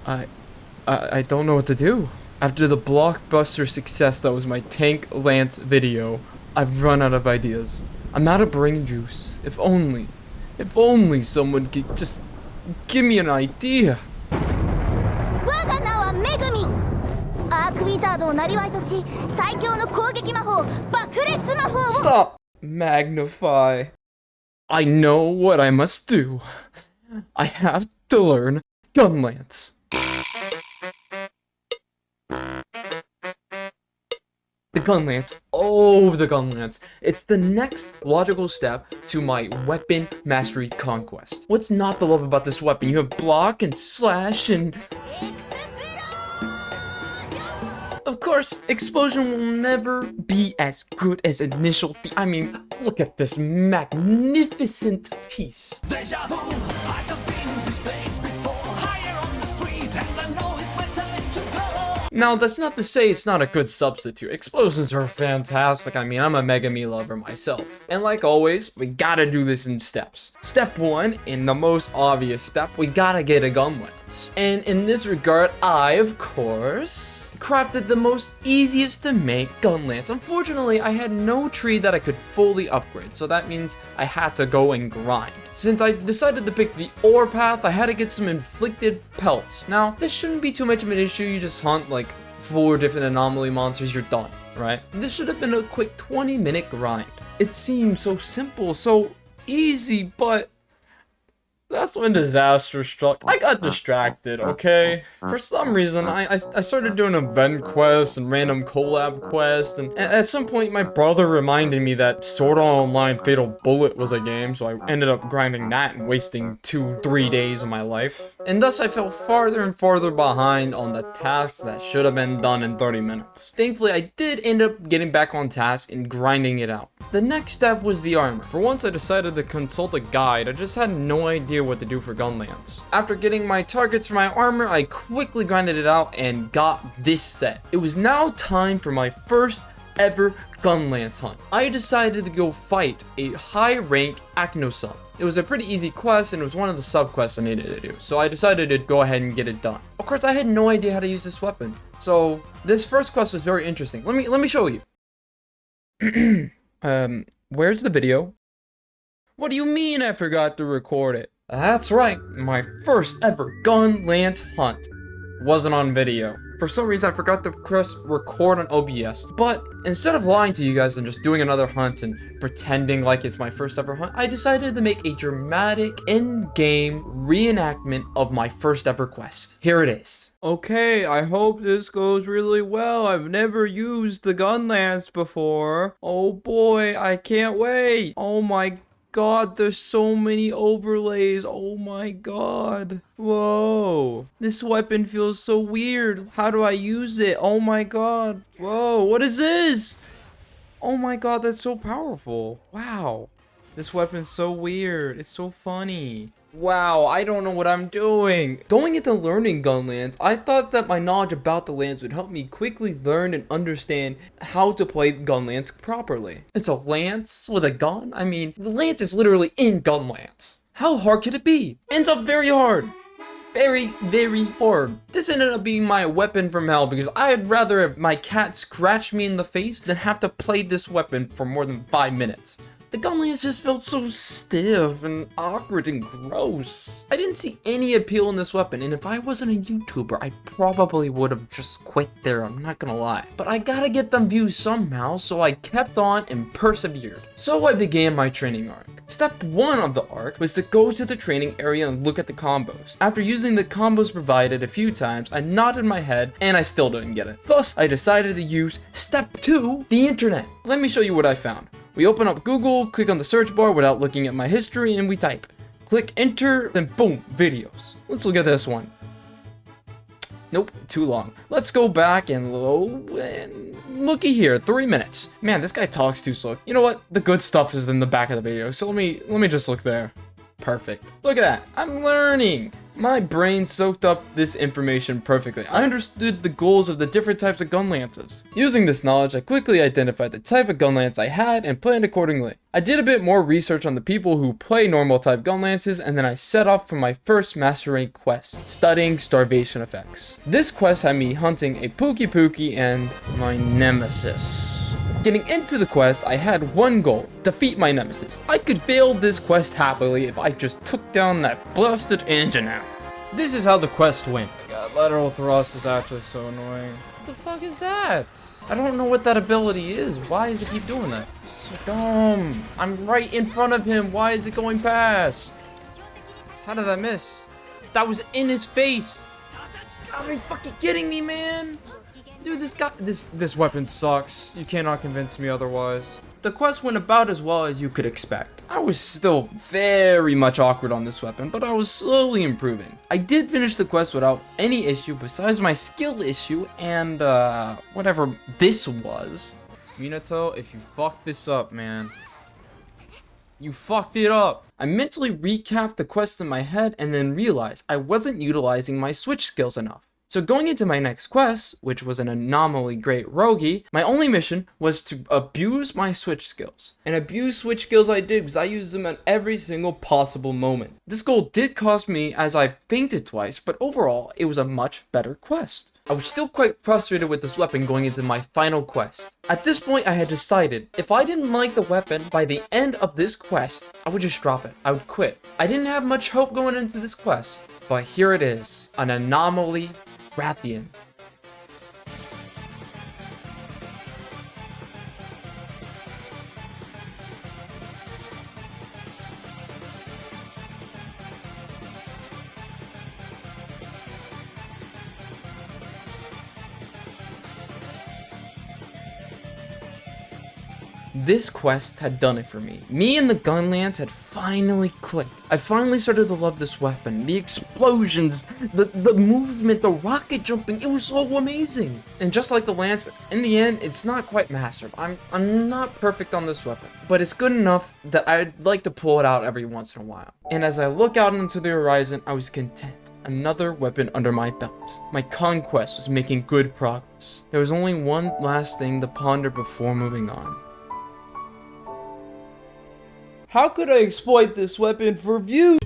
I, I don't know what to do. After the blockbuster success that was my Tank Lance video, I've run out of ideas. I'm out of brain juice. If only someone could just give me an idea. 我が名はメグミン。アークウィザードを生りとし、最強の攻撃魔法、爆裂魔法を。Stop! Magnify. I know what I must do. I have to learn Gunlance. The Gunlance. Oh, the Gunlance. It's the next logical step to my weapon mastery conquest. What's not to love about this weapon? You have block and slash and... Of course, explosion will never be as good as initial I mean, look at this magnificent piece. Now, that's not to say it's not a good substitute. Explosions are fantastic. I mean, I'm a Megumin lover myself. And like always, we gotta do this in steps. Step 1, in the most obvious step, we gotta get a Gunlance. And in this regard, I, of course, crafted the most easiest to make Gunlance. Unfortunately, I had no tree that I could fully upgrade, so that means I had to go and grind. Since I decided to pick the ore path, I had to get some inflicted pelts. Now, this shouldn't be too much of an issue. You just hunt like 4 different anomaly monsters, you're done, right? This should have been a quick 20-minute grind. It seems so simple, so easy, but that's when disaster struck. I got distracted, okay? For some reason, I started doing event quests and random collab quests, and at some point my brother reminded me that Sword Art Online Fatal Bullet was a game, so I ended up grinding that and wasting 2-3 days of my life. And thus I fell farther and farther behind on the tasks that should have been done in 30 minutes. Thankfully, I did end up getting back on task and grinding it out. The next step was the armor. For once I decided to consult a guide, I just had no idea what to do for Gunlance. After getting my targets for my armor, I quickly grinded it out and got this set. It was now time for my first ever Gunlance hunt. I decided to go fight a high rank Acnosub. It was a pretty easy quest and it was one of the sub quests I needed to do, so I decided to go ahead and get it done. Of course, I had no idea how to use this weapon, so this first quest was very interesting. Let me show you. Where's the video? What do you mean I forgot to record it? That's right, my first ever Gunlance hunt wasn't on video. For some reason, I forgot to press record on OBS, but instead of lying to you guys and just doing another hunt and pretending like it's my first ever hunt, I decided to make a dramatic in-game reenactment of my first ever quest. Here it is. Okay, I hope this goes really well. I've never used the Gunlance before. Oh boy, I can't wait. Oh my God, there's so many overlays. Oh my God. Whoa. This weapon feels so weird. How do I use it? Oh my God. Whoa, what is this? Oh my God, that's so powerful. Wow. This weapon's so weird. It's so funny. Wow, I don't know what I'm doing. Going into learning Gunlance, I thought that my knowledge about the lance would help me quickly learn and understand how to play Gunlance properly. It's a lance with a gun? I mean, the lance is literally in Gunlance. How hard could it be? Ends up very hard. Very, very hard. This ended up being my weapon from hell because I'd rather have my cat scratch me in the face than have to play this weapon for more than 5 minutes. The Gunlance just felt so stiff and awkward and gross. I didn't see any appeal in this weapon, and if I wasn't a YouTuber, I probably would have just quit there, I'm not gonna lie. But I gotta get them views somehow, so I kept on and persevered. So I began my training arc. Step 1 of the arc was to go to the training area and look at the combos. After using the combos provided a few times, I nodded my head and I still didn't get it. Thus, I decided to use step 2, the internet. Let me show you what I found. We open up Google, click on the search bar without looking at my history, and we type. Click enter, then boom, videos. Let's look at this one. Nope, too long. Let's go back and looky here, 3 minutes. Man, this guy talks too slow. You know what? The good stuff is in the back of the video, so let me just look there. Perfect. Look at that. I'm learning. My brain soaked up this information perfectly. I understood the goals of the different types of gun lances. Using this knowledge, I quickly identified the type of gun lance I had and planned accordingly. I did a bit more research on the people who play normal type gun lances, and then I set off for my first master rank quest, studying starvation effects. This quest had me hunting a Pookie Pookie and my nemesis. Getting into the quest, I had one goal: defeat my nemesis. I could fail this quest happily if I just took down that blasted engine app. This is how the quest went. God, lateral thrust is actually so annoying. What the fuck is that? I don't know what that ability is. Why does it keep doing that? It's so dumb. I'm right in front of him. Why is it going past? How did I miss? That was in his face. Are you fucking kidding me, man? Dude, this weapon sucks. You cannot convince me otherwise. The quest went about as well as you could expect. I was still very much awkward on this weapon, but I was slowly improving. I did finish the quest without any issue besides my skill issue and whatever this was. Minato, if you fucked this up, man. You fucked it up. I mentally recapped the quest in my head and then realized I wasn't utilizing my switch skills enough. So going into my next quest, which was an anomaly great roguey, my only mission was to abuse my switch skills. And abuse switch skills I did because I used them at every single possible moment. This goal did cost me as I fainted twice, but overall it was a much better quest. I was still quite frustrated with this weapon going into my final quest. At this point I had decided if I didn't like the weapon by the end of this quest, I would just drop it. I would quit. I didn't have much hope going into this quest, but here it is, an anomaly Rathian. This quest had done it for me. Me and the Gunlance had finally clicked. I finally started to love this weapon. The explosions, the movement, the rocket jumping, it was so amazing. And just like the Lance, in the end, it's not quite mastered. I'm not perfect on this weapon, but it's good enough that I'd like to pull it out every once in a while. And as I look out into the horizon, I was content. Another weapon under my belt. My conquest was making good progress. There was only one last thing to ponder before moving on. How could I exploit this weapon for views?